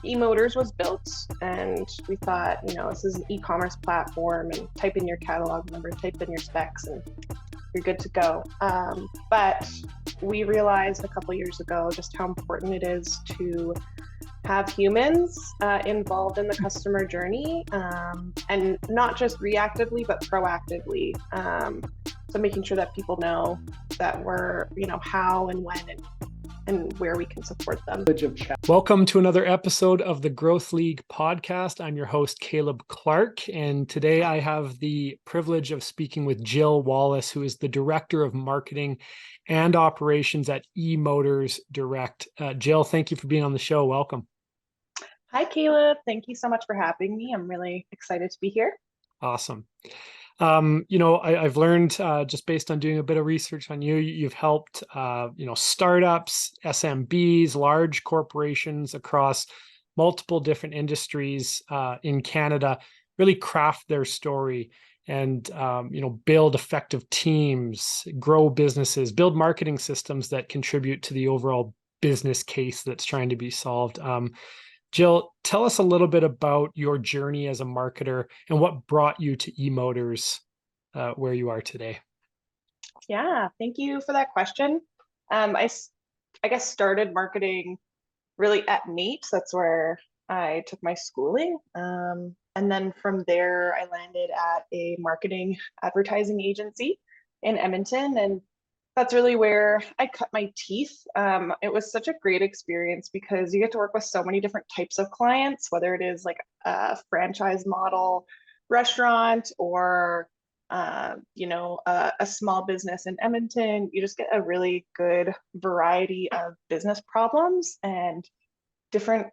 eMotors was built, and we thought, this is an e-commerce platform, and type in your catalog number, type in your specs, and you're good to go. But we realized a couple years ago just how important it is to have humans involved in the customer journey, and not just reactively, but proactively. So making sure that people know that we're, how and when and where we can support them. Welcome to another episode of the Growth League podcast. I'm your host, Caleb Clark, and today I have the privilege of speaking with Jill Wallace, who is the Director of Marketing and Operations at eMotors Direct. Jill, thank you for being on the show. Welcome. Hi, Caleb. Thank you so much for having me. I'm really excited to be here. Awesome. I've learned just based on doing a bit of research on you, you've helped, startups, SMBs, large corporations across multiple different industries in Canada really craft their story and, build effective teams, grow businesses, build marketing systems that contribute to the overall business case that's trying to be solved. Jill, tell us a little bit about your journey as a marketer and what brought you to eMotors where you are today. Yeah, thank you for that question. I guess started marketing really at NATE. That's where I took my schooling. And then from there, I landed at a marketing advertising agency in Edmonton. And that's really where I cut my teeth. It was such a great experience because you get to work with so many different types of clients, whether it is like a franchise model restaurant or, a small business in Edmonton. You just get a really good variety of business problems and different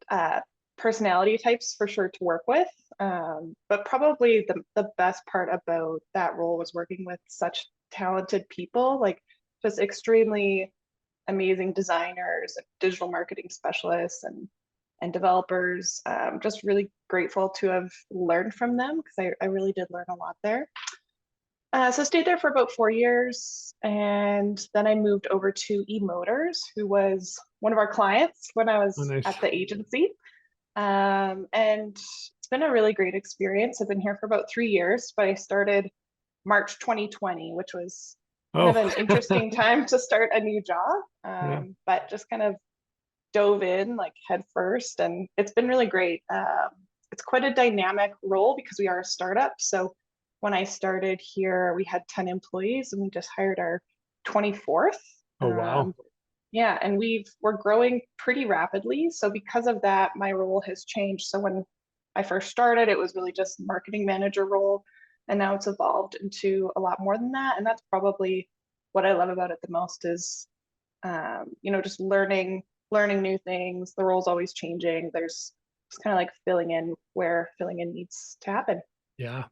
personality types for sure to work with. But probably the best part about that role was working with such talented people, like just extremely amazing designers, digital marketing specialists, and developers. Just really grateful to have learned from them because I really did learn a lot there. So I stayed there for about 4 years, and then I moved over to eMotors, who was one of our clients when I was at the agency. And it's been a really great experience. I've been here for about 3 years, but I started March 2020, which was kind of an interesting time to start a new job, but just kind of dove in like head first, and it's been really great. It's quite a dynamic role because we are a startup. So when I started here, we had 10 employees and we just hired our 24th. Oh, wow. Yeah, and we're growing pretty rapidly. So because of that, my role has changed. So when I first started, it was really just marketing manager role. And now it's evolved into a lot more than that. And that's probably what I love about it the most is, just learning new things. The role's always changing. There's just kind of like filling in where filling in needs to happen. Yeah.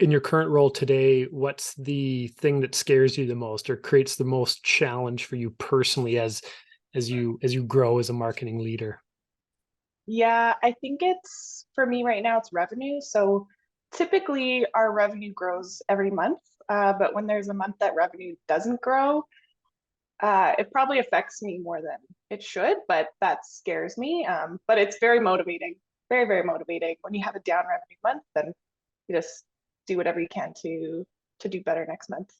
In your current role today, what's the thing that scares you the most or creates the most challenge for you personally as you grow as a marketing leader? Yeah, I think for me right now, it's revenue. So typically our revenue grows every month, but when there's a month that revenue doesn't grow, it probably affects me more than it should, but that scares me. But it's very motivating, very, very motivating. When you have a down revenue month, then you just do whatever you can to do better next month.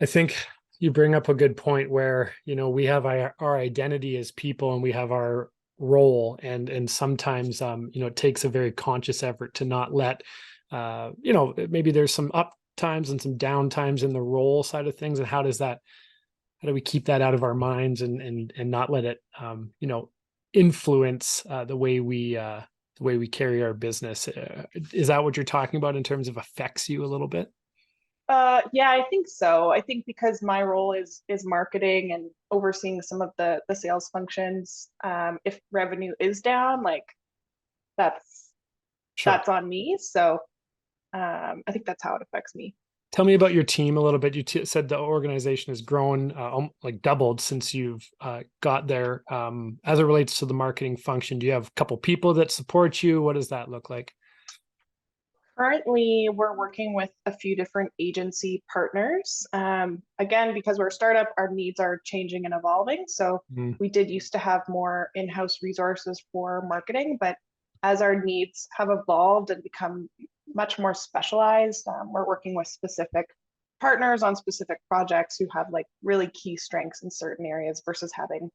I think you bring up a good point where, we have our identity as people and we have our role, and sometimes it takes a very conscious effort to not let maybe there's some up times and some down times in the role side of things, and how do we keep that out of our minds and not let it influence the way we carry our business? Is that what you're talking about in terms of affects you a little bit? Yeah, I think so. I think because my role is marketing and overseeing some of the sales functions, if revenue is down, like that's on me. So I think that's how it affects me. Tell me about your team a little bit. You said the organization has grown, like doubled since you've got there. As it relates to the marketing function, do you have a couple people that support you? What does that look like? Currently, we're working with a few different agency partners. Again, because we're a startup, our needs are changing and evolving. So Mm, we did used to have more in-house resources for marketing, but as our needs have evolved and become much more specialized, we're working with specific partners on specific projects who have like really key strengths in certain areas versus having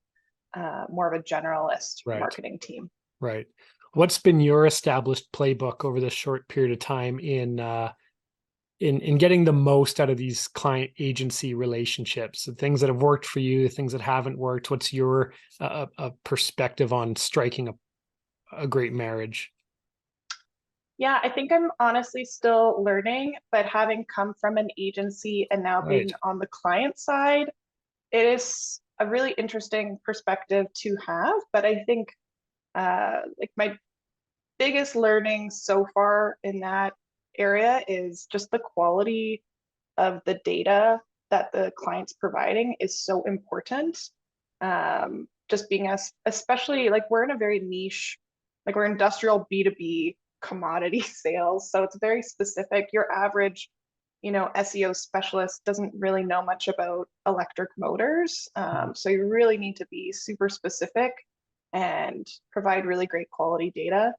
more of a generalist right. marketing team. Right. What's been your established playbook over this short period of time in getting the most out of these client agency relationships? The things that have worked for you, the things that haven't worked. What's your perspective on striking a great marriage? Yeah, I think I'm honestly still learning, but having come from an agency and now Right. being on the client side, it is a really interesting perspective to have. But I think like my biggest learning so far in that area is just the quality of the data that the client's providing is so important. Just being as, especially like we're in a very niche, like we're industrial B2B commodity sales. So it's very specific. Your average, SEO specialist doesn't really know much about electric motors. Mm. So you really need to be super specific and provide really great quality data.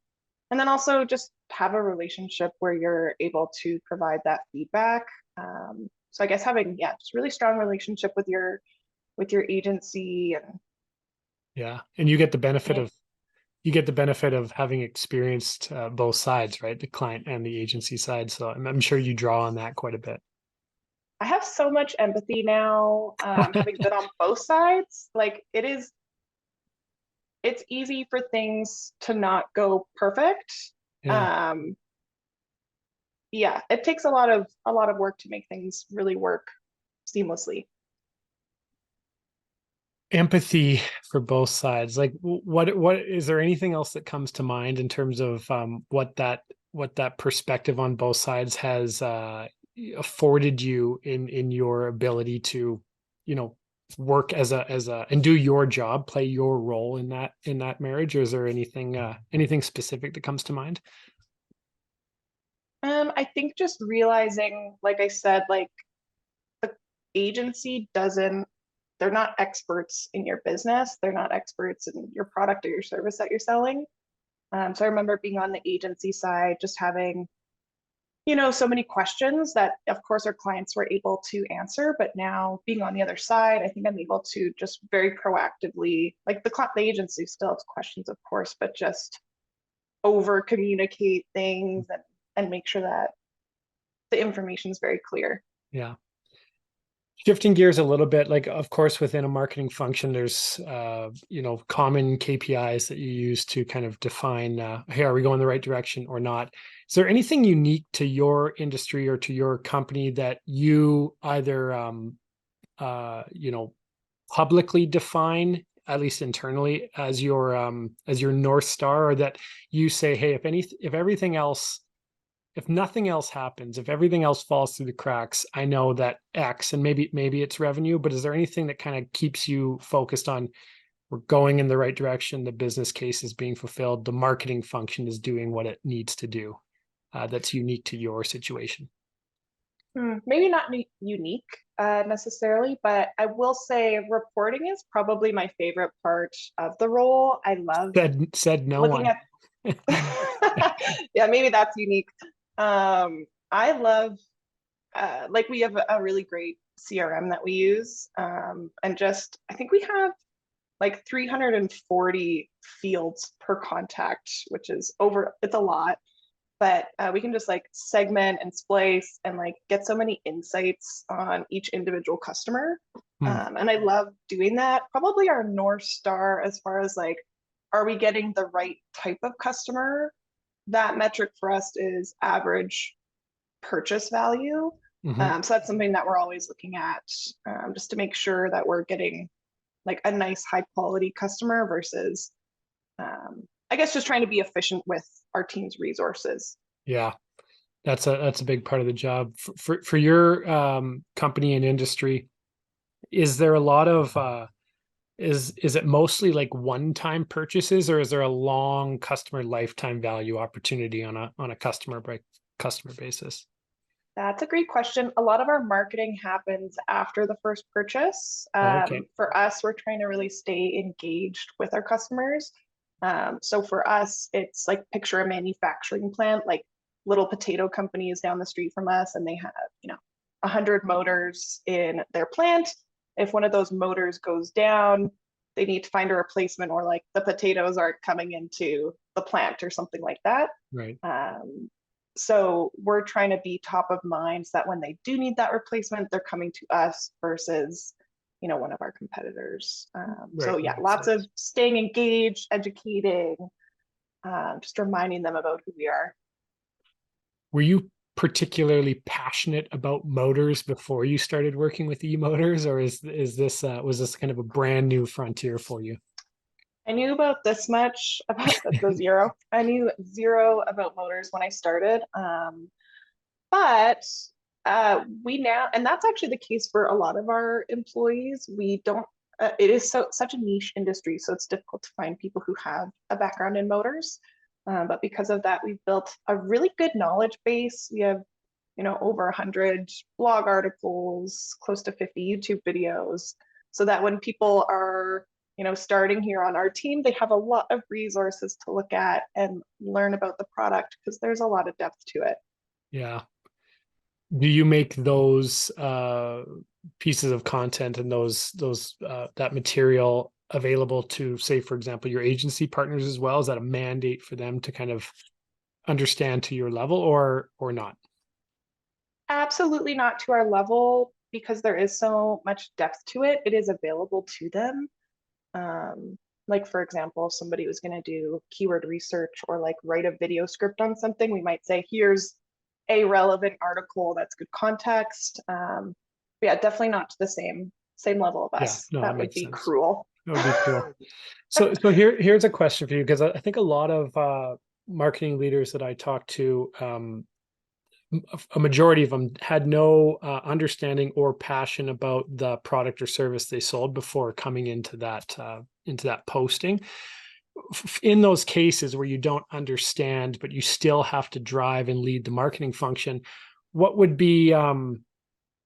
And then also just have a relationship where you're able to provide that feedback. So I guess having, yeah, just really strong relationship with your agency and Yeah. And yeah, you get the benefit of having experienced both sides, right? The client and the agency side. So I'm sure you draw on that quite a bit. I have so much empathy now, having been on both sides. Like it's easy for things to not go perfect. Yeah. Um, yeah, it takes a lot of work to make things really work seamlessly. Empathy for both sides. Like what is there anything else that comes to mind in terms of what that perspective on both sides has afforded you in your ability to, you know, work as a and do your job, play your role in that marriage? Or is there anything specific that comes to mind? I think just realizing, like I said, like the agency doesn't, they're not experts in your business. They're not experts in your product or your service that you're selling. So I remember being on the agency side, just having, so many questions that, of course, our clients were able to answer. But now being on the other side, I think I'm able to just very proactively, like the agency still has questions, of course, but just over communicate things and make sure that the information is very clear. Yeah. Shifting gears a little bit, like of course within a marketing function, there's you know, common KPIs that you use to kind of define, hey, are we going the right direction or not? Is there anything unique to your industry or to your company that you either you know, publicly define, at least internally, as your North Star, or that you say, hey, if everything else, if nothing else happens, if everything else falls through the cracks, I know that X, and maybe it's revenue, but is there anything that kind of keeps you focused on, we're going in the right direction, the business case is being fulfilled, the marketing function is doing what it needs to do, that's unique to your situation? Maybe not unique necessarily, but I will say reporting is probably my favorite part of the role. I love Said no looking one. at, yeah, maybe that's unique. I love, like we have a really great CRM that we use. And just, I think we have like 340 fields per contact, which is it's a lot, but we can just like segment and splice and like get so many insights on each individual customer. Hmm. And I love doing that. Probably our North Star as far as like, are we getting the right type of customer? That metric for us is average purchase value. Mhm. So that's something that we're always looking at, just to make sure that we're getting like a nice high quality customer versus, I guess, just trying to be efficient with our team's resources. Yeah, that's a big part of the job for your company and industry. Is there a lot of is it mostly like one-time purchases, or is there a long customer lifetime value opportunity on a customer break? customer basis? That's a great question. A lot of our marketing happens after the first purchase. Okay. For us, we're trying to really stay engaged with our customers. So for us, it's like picture a manufacturing plant, like little potato companies down the street from us, and they have, 100 motors in their plant. If one of those motors goes down, they need to find a replacement, or like the potatoes aren't coming into the plant or something like that. Right. So we're trying to be top of mind so that when they do need that replacement, they're coming to us versus, one of our competitors. So Right. yeah, Makes lots of sense. staying engaged, educating, just reminding them about who we are. Were you particularly passionate about motors before you started working with eMotors, or is this was this kind of a brand new frontier for you? I knew about this much about the zero. I knew zero about motors when I started. But we now, and that's actually the case for a lot of our employees. We don't. It is such a niche industry, so it's difficult to find people who have a background in motors. But because of that, we've built a really good knowledge base. We have, over 100 blog articles, close to 50 YouTube videos, so that when people are, starting here on our team, they have a lot of resources to look at and learn about the product because there's a lot of depth to it. Yeah. Do you make those pieces of content and those that material available to, say, for example, your agency partners as well? Is that a mandate for them to kind of understand to your level, or not? Absolutely not to our level because there is so much depth to it. It is available to them. Like for example, if somebody was going to do keyword research or like write a video script on something, we might say, here's a relevant article that's good context. But yeah, definitely not to the same level of Yeah, us. no, that That would makes be sense. cruel. That would be cool. So here's a question for you, because I think a lot of marketing leaders that I talk to, a majority of them had no understanding or passion about the product or service they sold before coming into that posting. In those cases where you don't understand, but you still have to drive and lead the marketing function, what would be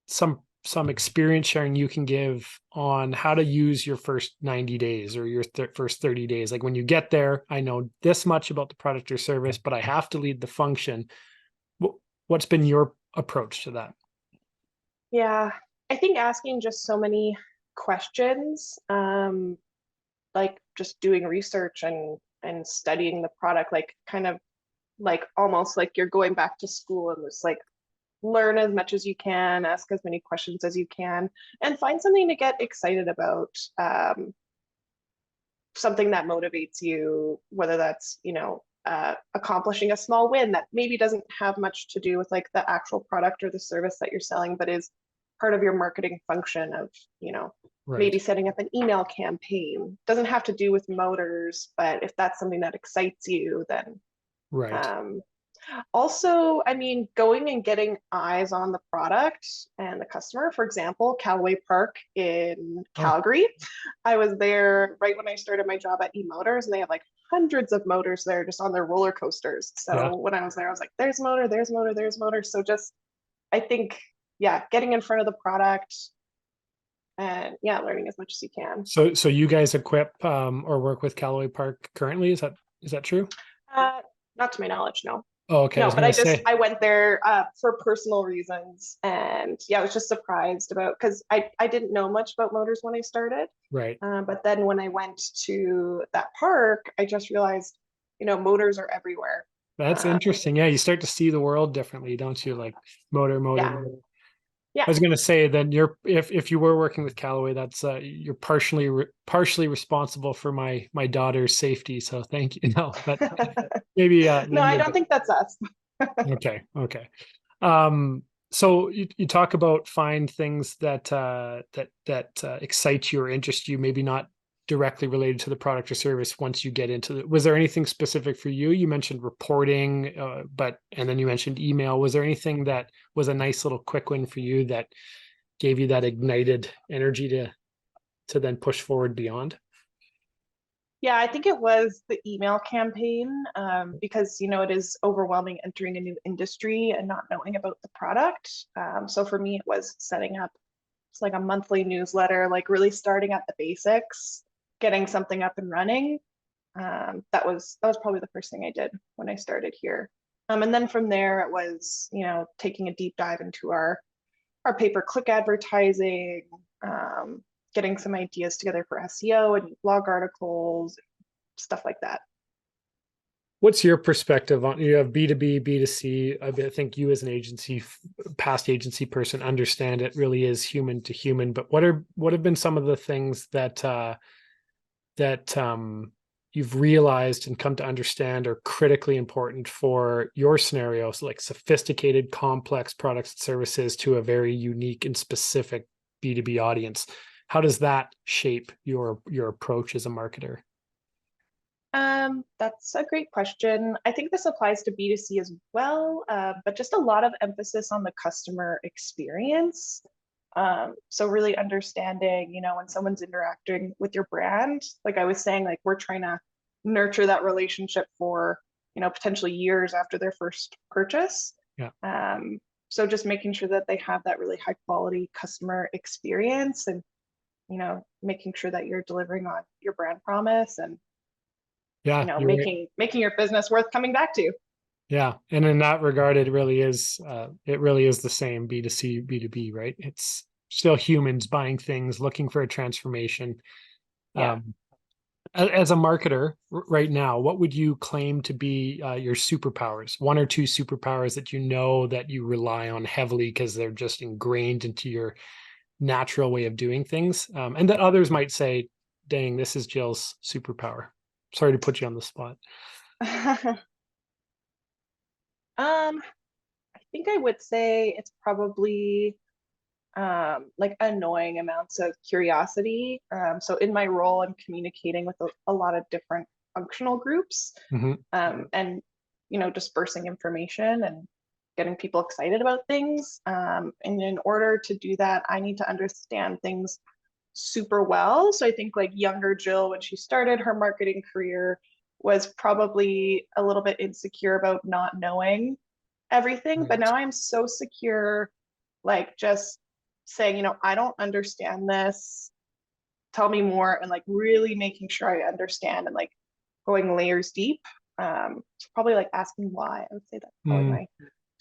some experience sharing you can give on how to use your first 90 days or your first 30 days? Like when you get there, I know this much about the product or service, but I have to lead the function. What's been your approach to that? Yeah, I think asking just so many questions, like just doing research and studying the product, like kind of like almost like you're going back to school and just like learn as much as you can, ask as many questions as you can, and find something to get excited about. Something that motivates you, whether that's, accomplishing a small win that maybe doesn't have much to do with like the actual product or the service that you're selling, but is part of your marketing function of, Right. maybe setting up an email campaign. Doesn't have to do with motors, but if that's something that excites you, then Right. um, also, I mean, going and getting eyes on the product and the customer. For example, Callaway Park in Oh, Calgary. I was there right when I started my job at eMotors, and they have like hundreds of motors there just on their roller coasters. yeah. So when I was there, I was like, there's a motor, there's a motor, there's a motor. So just, I think, yeah, getting in front of the product and yeah, learning as much as you can. So you guys equip or work with Callaway Park currently? Is that true? Uh, Not to my knowledge, no. Oh, okay. I No, was but gonna say, I went there for personal reasons, and yeah, I was just surprised about because I didn't know much about motors when I started, right. but then when I went to that park, I just realized, motors are everywhere. That's Um, interesting. Yeah, you start to see the world differently, don't you? Like motor, motor, yeah, motor. yeah. I was gonna say that if you were working with Callaway, that's you're partially responsible for my daughter's safety. So thank you. No, but maybe No, then I you're don't think that's us. okay. Okay. So you talk about find things that excite you or interest you, maybe not directly related to the product or service once you get into it. Was there anything specific for you? You mentioned reporting, and then you mentioned email. Was there anything that was a nice little quick win for you that gave you that ignited energy to then push forward beyond? Yeah, I think it was the email campaign, because it is overwhelming entering a new industry and not knowing about the product. So for me, it was setting up it's like a monthly newsletter, like really starting at the basics, getting something up and running. That was probably the first thing I did when I started here. And then from there, it was taking a deep dive into our pay-per-click advertising, um, getting some ideas together for SEO and blog articles, stuff like that. What's your perspective on, you have B2B, B2C? Think you as an agency, past agency person, understand it really is human to human, but what have been some of the things that you've realized and come to understand are critically important for your scenarios, like sophisticated, complex products and services to a very unique and specific B2B audience? How does that shape your approach as a marketer? That's a great question. I think this applies to B2C as well, but just a lot of emphasis on the customer experience. So really understanding, when someone's interacting with your brand, like I was saying, like we're trying to nurture that relationship for, potentially years after their first purchase. Yeah. So just making sure that they have that really high quality customer experience and, making sure that you're delivering on your brand promise and Yeah, you're right. making your business worth coming back to. Yeah, and in that regard, it really is the same B2C, B2B, right? It's still humans buying things, looking for a transformation. Yeah. As a marketer right now, what would you claim to be your superpowers? One or two superpowers that that you rely on heavily because they're just ingrained into your natural way of doing things, and that others might say, "Dang, this is Jill's superpower." Sorry to put you on the spot. I think I would say it's probably like annoying amounts of curiosity. So in my role, I'm communicating with a lot of different functional groups, Mhm. and dispersing information and getting people excited about things. And in order to do that, I need to understand things super well. So I think like younger Jill, when she started her marketing career, was probably a little bit insecure about not knowing everything. But Right. now I'm so secure, like just saying, I don't understand this. Tell me more, and like really making sure I understand and like going layers deep. So probably like asking why. I would say that's probably Mm, my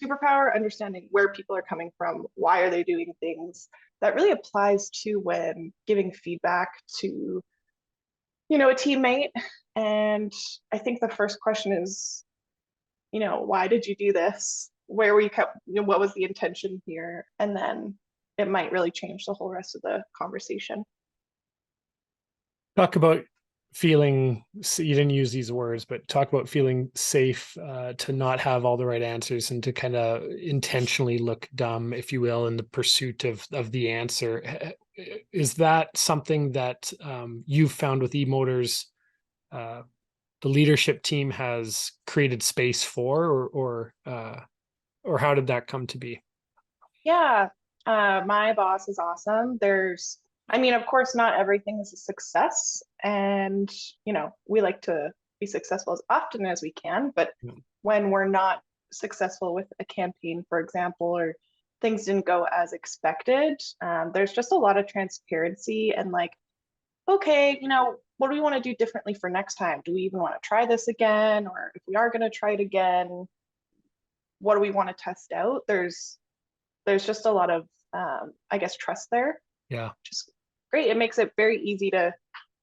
superpower, understanding where people are coming from, why are they doing things. That really applies to when giving feedback to, a teammate. And I think the first question is, why did you do this? Where were you kept, what was the intention here? And then it might really change the whole rest of the conversation. talk about feeling, you didn't use these words, but talk about feeling safe to not have all the right answers and to kind of intentionally look dumb, if you will, in the pursuit of the answer. Is that something that you've found with eMotors, uh, the leadership team has created space for, or how did that come to be? Yeah, my boss is awesome. I mean, of course, not everything is a success, and we like to be successful as often as we can. But Mm. when we're not successful with a campaign, for example, or things didn't go as expected, there's just a lot of transparency and like, okay, what do we want to do differently for next time? Do we even want to try this again? Or if we are going to try it again, what do we want to test out? There's just a lot of I guess trust there, Yeah. which is great. It makes it very easy to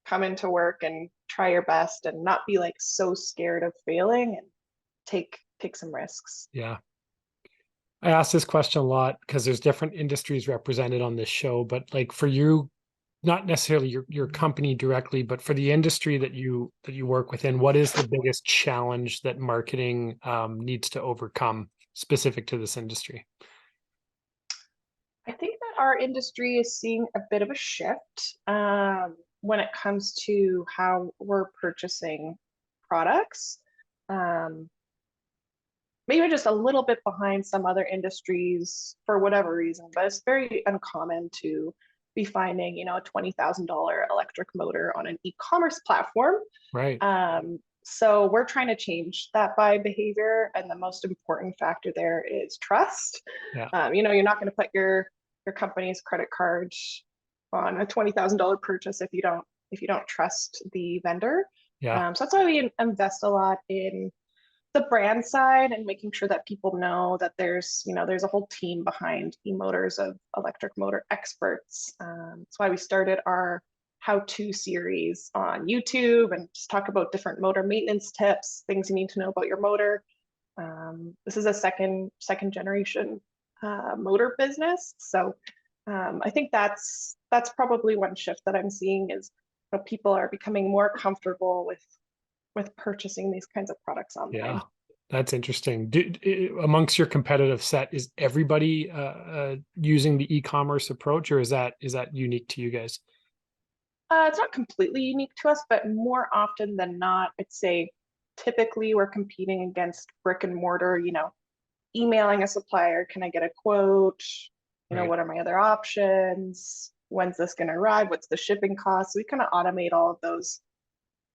come into work and try your best and not be like so scared of failing and take some risks. Yeah. I ask this question a lot because there's different industries represented on this show, but like for you, not necessarily your company directly, but for the industry that you work within, what is the biggest challenge that marketing needs to overcome specific to this industry? I think that our industry is seeing a bit of a shift when it comes to how we're purchasing products. Um, Maybe just a little bit behind some other industries for whatever reason, but it's very uncommon to be finding, a $20,000 electric motor on an e-commerce platform. Right. So we're trying to change that buying behavior, and the most important factor there is trust. Yeah. You're not going to put your company's credit card on a $20,000 purchase if you don't trust the vendor. Yeah. So that's why we invest a lot in the brand side and making sure that people know that there's a whole team behind eMotors of electric motor experts. That's why we started our how-to series on YouTube and just talk about different motor maintenance tips, things you need to know about your motor. This is a second generation motor business, so I think that's probably one shift that I'm seeing is people are becoming more comfortable with purchasing these kinds of products online. Yeah, that's interesting. Amongst your competitive set, is everybody using the e-commerce approach, or is that unique to you guys? It's not completely unique to us, but more often than not, I'd say typically we're competing against brick and mortar, emailing a supplier, can I get a quote? Right. What are my other options? When's this going to arrive? What's the shipping cost? So we kind of automate all of those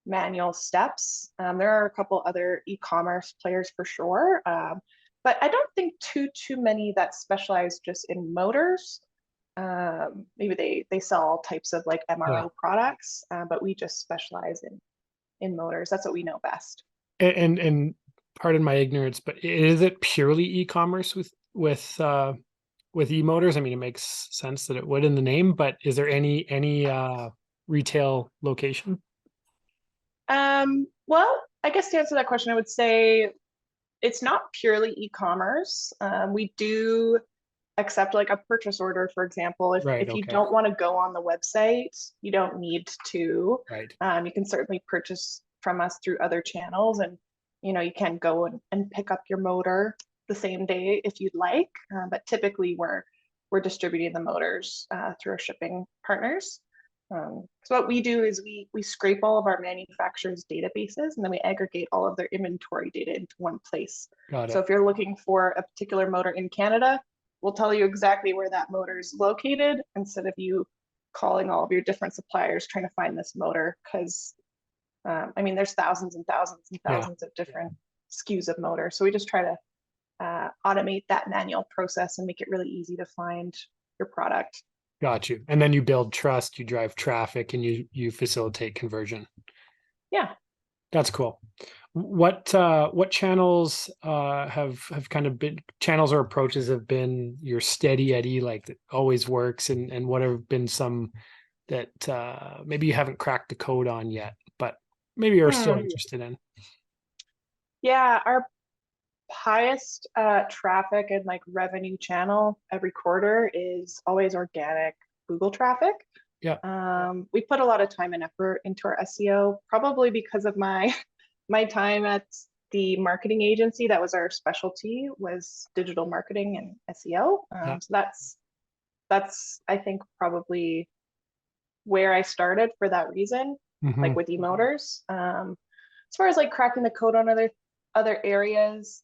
manual steps. There are a couple other e-commerce players for sure, but I don't think too many that specialize just in motors. Maybe they sell all types of like MRO products, but we just specialize in motors. That's what we know best. And pardon my ignorance, but is it purely e-commerce with eMotors? I mean, it makes sense that it would in the name, but is there any retail location? Well, I guess to answer that question, I would say it's not purely e-commerce. We do accept like a purchase order, for example. If you don't want to go on the website, you don't need to. Right. You can certainly purchase from us through other channels, and you can go and pick up your motor the same day if you'd like. But typically we're distributing the motors through our shipping partners. So what we do is we scrape all of our manufacturers' databases, and then we aggregate all of their inventory data into one place. Got it. So if you're looking for a particular motor in Canada, we'll tell you exactly where that motor is located instead of you calling all of your different suppliers trying to find this motor, because there's thousands and thousands and thousands of different SKUs of motor. So we just try to automate that manual process and make it really easy to find your product. Got you. And then you build trust, you drive traffic, and you facilitate conversion. Yeah. That's cool. What channels have kind of been channels or approaches have been your steady Eddie, like that always works, and what have been some that maybe you haven't cracked the code on yet, but maybe you're still interested in? Yeah, our highest traffic and like revenue channel every quarter is always organic Google traffic. Yeah. We put a lot of time and effort into our SEO, probably because of my time at the marketing agency. That was our specialty, was digital marketing and SEO. So that's I think probably where I started for that reason, like with eMotors. As far as like cracking the code on other areas,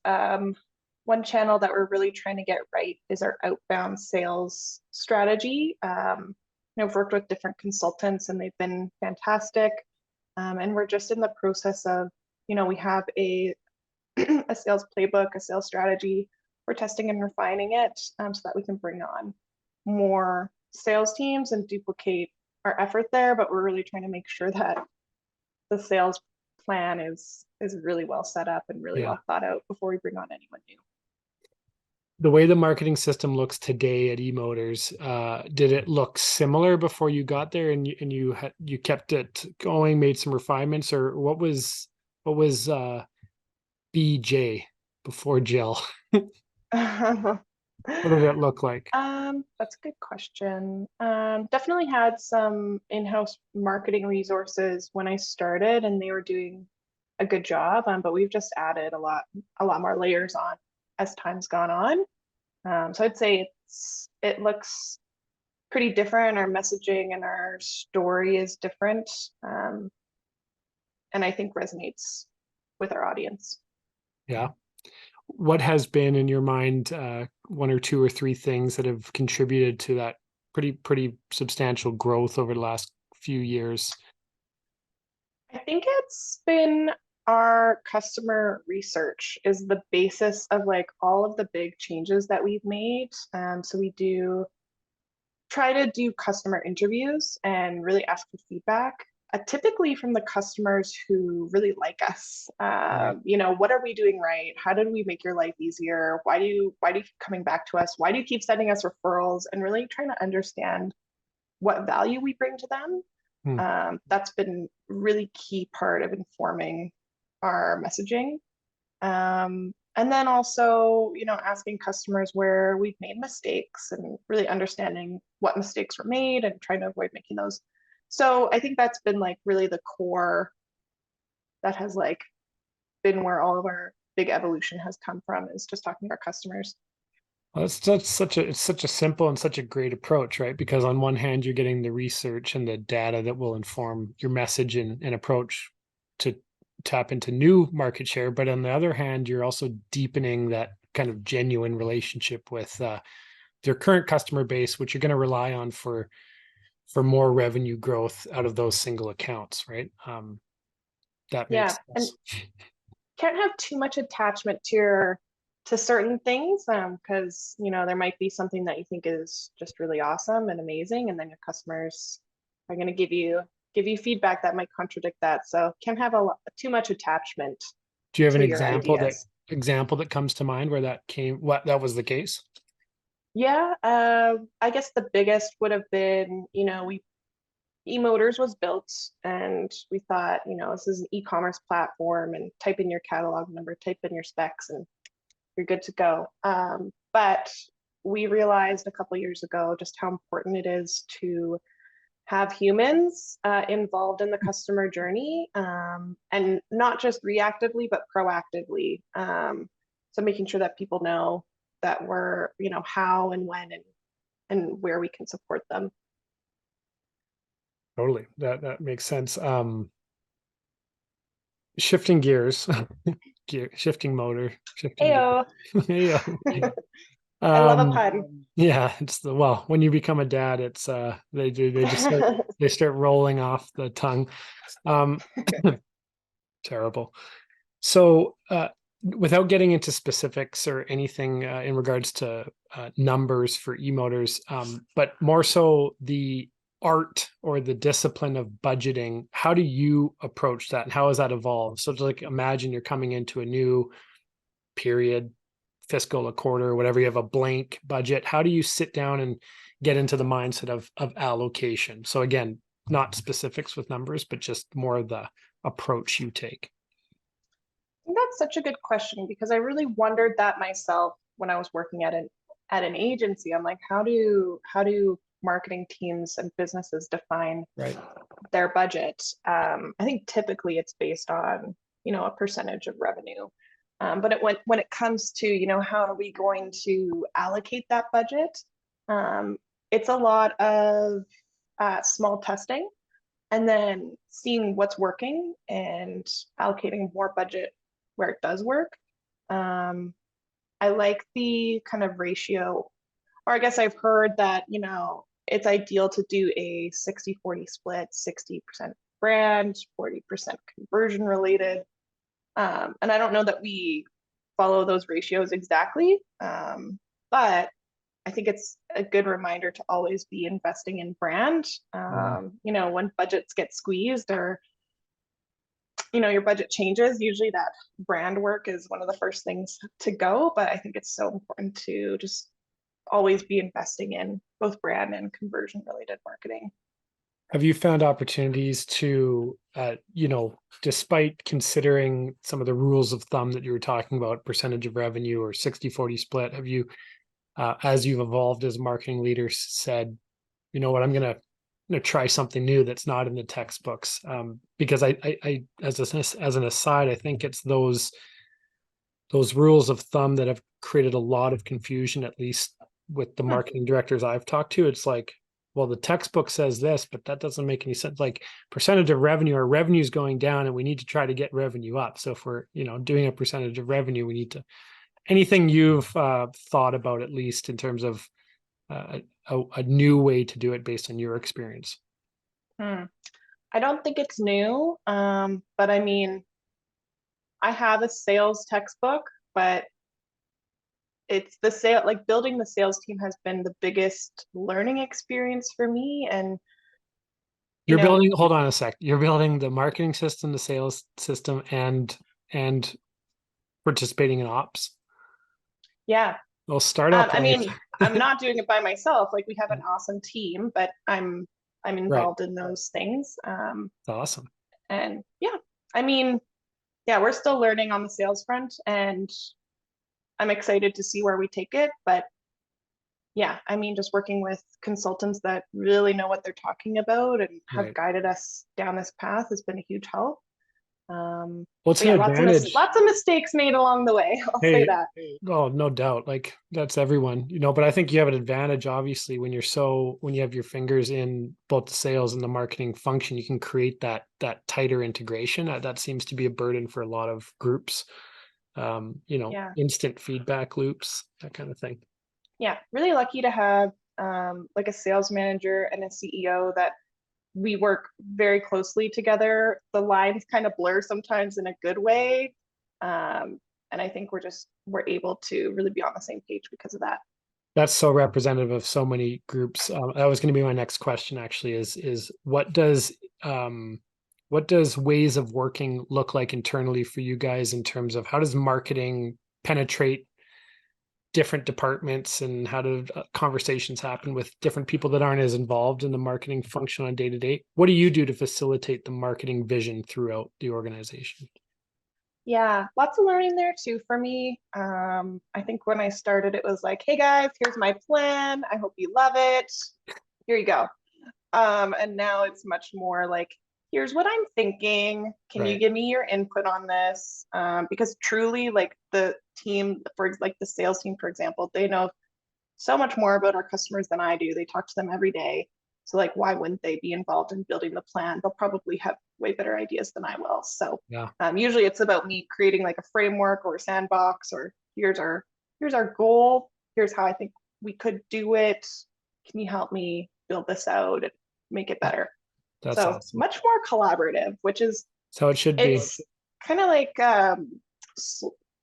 one channel that we're really trying to get right is our outbound sales strategy. I've worked with different consultants and they've been fantastic. And we're just in the process of, we have a sales playbook, a sales strategy. We're testing and refining it so that we can bring on more sales teams and duplicate our effort there. But we're really trying to make sure that the sales plan is really well set up and really well thought out before we bring on anyone new. The way the marketing system looks today at eMotors, did it look similar before you got there, and you kept it going, made some refinements, or what was BJ before Jill? What did it look like? That's a good question. Definitely had some in-house marketing resources when I started, and they were doing a good job. But we've just added a lot more layers on as time's gone on. So I'd say it looks pretty different. Our messaging and our story is different, and I think resonates with our audience. Yeah. What has been in your mind one or two or three things that have contributed to pretty substantial growth over the last few years. I think it's been our customer research is the basis of like all of the big changes that we've made. So we do try to do customer interviews and really ask for feedback, typically from the customers who really like us. Right. What are we doing right? How did we make your life easier? Why do you keep coming back to us? Why do you keep sending us referrals? And really trying to understand what value we bring to them. Hmm. That's been really key part of informing our messaging. And then also, asking customers where we've made mistakes and really understanding what mistakes were made and trying to avoid making those. So I think that's been like really the core that has like been where all of our big evolution has come from, is just talking to our customers. Well, it's such a simple and such a great approach, right? Because on one hand, you're getting the research and the data that will inform your message and approach to tap into new market share, but on the other hand, you're also deepening that kind of genuine relationship with their current customer base, which you're going to rely on for more revenue growth out of those single accounts, right? That Yeah. makes And sense. can't have too much attachment to certain things, because there might be something that you think is just really awesome and amazing, and then your customers are going to give you feedback that might contradict that. So can't have too much attachment Do you have an to your ideas. example that comes to mind where what that was the case? Yeah, I guess the biggest would have been, we eMotors was built, and we thought, this is an e-commerce platform, and type in your catalog number, type in your specs, and you're good to go. But we realized a couple years ago just how important it is to have humans involved in the customer journey, and not just reactively, but proactively. So making sure that people know that we're, how and when and where we can support them. Totally. That makes sense. Shifting gears, shifting motor, shifting Ayo. gear. Yeah. I love a pun. Yeah, it's when you become a dad, it's they just start rolling off the tongue. Um Terrible. So without getting into specifics or anything in regards to numbers for eMotors, but more so the art or the discipline of budgeting, how do you approach that and how has that evolved? So to like imagine you're coming into a new period, fiscal, a quarter, whatever, you have a blank budget. How do you sit down and get into the mindset of allocation? So again, not specifics with numbers, but just more of the approach you take. That's such a good question, because I really wondered that myself when I was working at an agency. I'm like, how do marketing teams and businesses define Right. their budget? I think typically it's based on a percentage of revenue, but when it comes to how are we going to allocate that budget, it's a lot of small testing, and then seeing what's working and allocating more budget where it does work. Um, I like the kind of ratio, or I guess I've heard that, it's ideal to do a 60-40 split, 60% brand, 40% conversion related. And I don't know that we follow those ratios exactly, but I think it's a good reminder to always be investing in brand. When budgets get squeezed, or your budget changes, usually that brand work is one of the first things to go. But I think it's so important to just always be investing in both brand and conversion related marketing. Have you found opportunities to, despite considering some of the rules of thumb that you were talking about, percentage of revenue or 60-40 split, have you, as you've evolved as a marketing leader, said, you know what, I'm going to try something new that's not in the textbooks? Because I as an aside, I think it's those rules of thumb that have created a lot of confusion, at least with the marketing directors I've talked to. It's like, well, the textbook says this, but that doesn't make any sense. Like percentage of revenue, our revenue is going down and we need to try to get revenue up. So if we're, doing a percentage of revenue, we need to, anything you've thought about, at least in terms of a new way to do it based on your experience? Hmm. I don't think it's new, but I mean, I have a sales textbook, but it's the sale, like building the sales team has been the biggest learning experience for me. And, you You're know, building, hold on a sec. You're building the marketing system, the sales system, and participating in ops. yeah. Well, startup I life. mean, I'm not doing it by myself. Like we have an awesome team, but I'm Right. involved in those things. That's awesome. And yeah, I mean, yeah, we're still learning on the sales front, and I'm excited to see where we take it. But yeah, I mean, just working with consultants that really know what they're talking about and have Right. guided us down this path has been a huge help. Well, it's But an yeah, advantage. lots of mistakes made along the way. I'll say Hey, that. oh, no doubt. Like that's everyone, but I think you have an advantage, obviously, when you have your fingers in both the sales and the marketing function, you can create that tighter integration. That seems to be a burden for a lot of groups. Yeah, Instant feedback loops, that kind of thing. yeah, really lucky to have like a sales manager and a CEO that we work very closely together. The lines kind of blur sometimes in a good way. And I think we're able to really be on the same page because of that. That's so representative of so many groups. That was going to be my next question, actually, is um, what does ways of working look like internally for you guys in terms of how does marketing penetrate different departments, and how do conversations happen with different people that aren't as involved in the marketing function on day to day? What do you do to facilitate the marketing vision throughout the organization? Yeah, lots of learning there too for me. I think when I started, it was like, hey guys, here's my plan. I hope you love it. Here you go. And now it's much more like, here's what I'm thinking. Can you Right. give me your input on this? Because truly, like the team, for like the sales team, for example, they know so much more about our customers than I do. They talk to them every day. So like, why wouldn't they be involved in building the plan? They'll probably have way better ideas than I will. So Yeah. usually it's about me creating like a framework or a sandbox, or here's our goal. Here's how I think we could do it. Can you help me build this out and make it better? That's So awesome. much more collaborative, which is So it should be. it's kind of like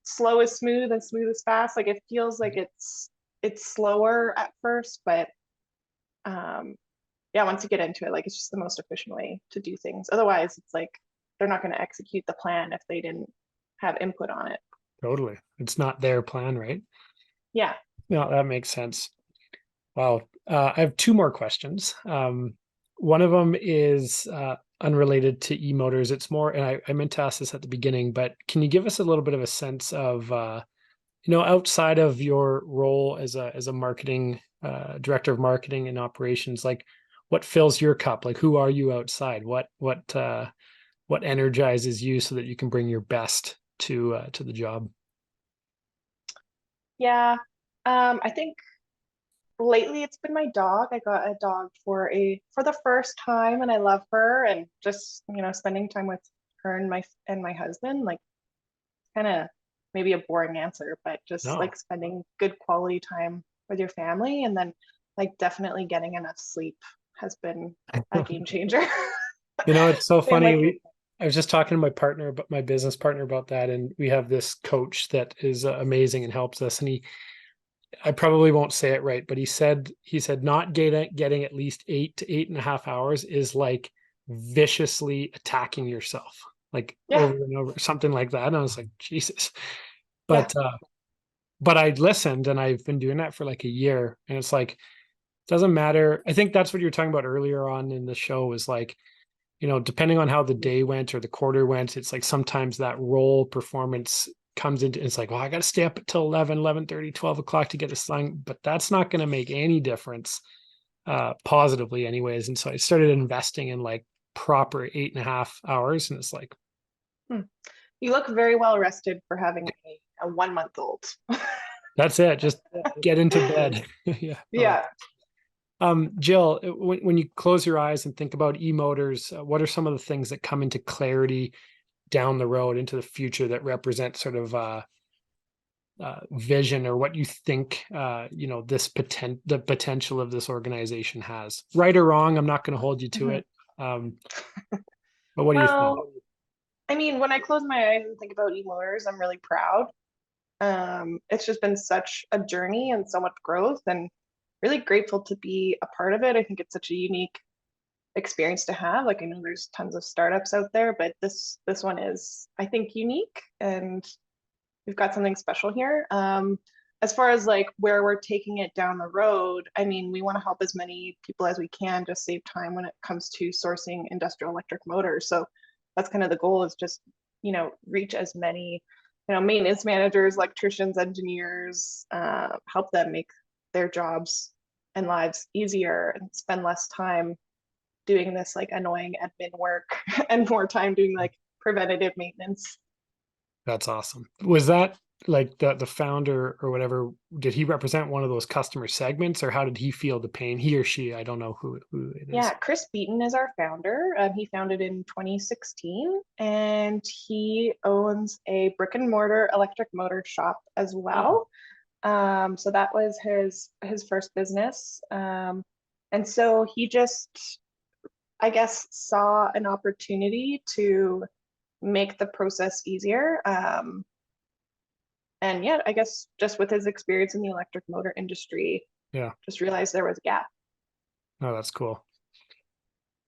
slow is smooth and smooth is fast. Like it feels like it's slower at first, but um, yeah, once you get into it, like it's just the most efficient way to do things. Otherwise, it's like they're not going to execute the plan if they didn't have input on it. Totally. It's not their plan, right? Yeah. No, that makes sense. Wow. I have two more questions. One of them is unrelated to eMotors. It's more, and I meant to ask this at the beginning, but can you give us a little bit of a sense of, outside of your role as a marketing director of marketing and operations, like what fills your cup? Like who are you outside? What energizes you so that you can bring your best to the job? Yeah. I think lately it's been my dog. I got a dog for the first time, and I love her, and just, spending time with her and my husband, like kind of maybe a boring answer, but just No. like spending good quality time with your family, and then like definitely getting enough sleep has been a game changer. It's so Same funny. with you. I was just talking to my partner, but my business partner about that, and we have this coach that is amazing and helps us. And I probably won't say it right, but he said not getting at least 8 to 8.5 hours is like viciously attacking yourself, like Yeah, over and over, something like that. And I was like, Jesus. yeah, But I listened, and I've been doing that for like a year, and it's like doesn't matter. I think that's what you were talking about earlier on in the show, is like, depending on how the day went or the quarter went, it's like sometimes that role performance comes into, it's like, well, I got to stay up until 11:30, 12 o'clock to get this thing, but that's not going to make any difference positively anyways. And so I started investing in like proper 8.5 hours, and it's like, Hmm. You look very well rested for having a 1 month old. that's it. Just get into bed. Yeah. Oh. Yeah. Jill, when you close your eyes and think about eMotors, what are some of the things that come into clarity down the road into the future that represent sort of vision or what you think the potential of this organization has. Right or wrong, I'm not going to hold you to it. But what do you think? Well, I mean, when I close my eyes and think about eMotors, I'm really proud. It's just been such a journey and so much growth, and really grateful to be a part of it. I think it's such a unique experience to have. Like I know there's tons of startups out there, but this one is, I think, unique, and we've got something special here. As far as like where we're taking it down the road, I mean, we want to help as many people as we can, just save time when it comes to sourcing industrial electric motors. So that's kind of the goal, is just, reach as many, maintenance managers, electricians, engineers, help them make their jobs and lives easier and spend less time doing this like annoying admin work and more time doing like preventative maintenance. That's awesome. Was that like the founder or whatever, did he represent one of those customer segments, or how did he feel the pain? He or she, I don't know who it is. Yeah, Chris Beaton is our founder. He founded in 2016, and he owns a brick and mortar electric motor shop as Oh, well. So that was his first business. And so he just, I guess, saw an opportunity to make the process easier. And yeah, I guess just with his experience in the electric motor industry, yeah. just realized there was a gap. Oh, that's cool.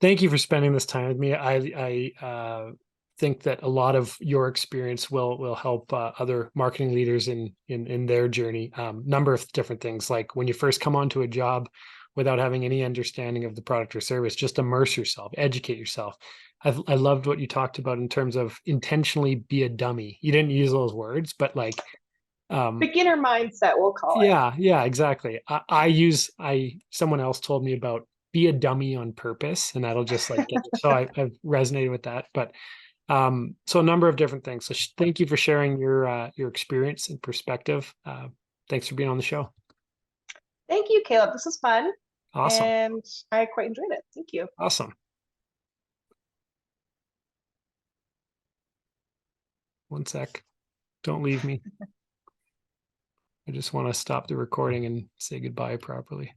Thank you for spending this time with me. I think that a lot of your experience will help other marketing leaders in their journey. Number of different things, like when you first come onto a job without having any understanding of the product or service, just immerse yourself, educate yourself. I loved what you talked about in terms of intentionally be a dummy. You didn't use those words, but like Beginner mindset, we'll call it. yeah, exactly. I someone else told me about be a dummy on purpose, and that'll just like get you. So I've resonated with that. But so a number of different things. So thank you for sharing your experience and perspective. Thanks for being on the show. Thank you, Caleb. This was fun, Awesome. and I quite enjoyed it. Thank you. Awesome. One sec. Don't leave me. I just want to stop the recording and say goodbye properly.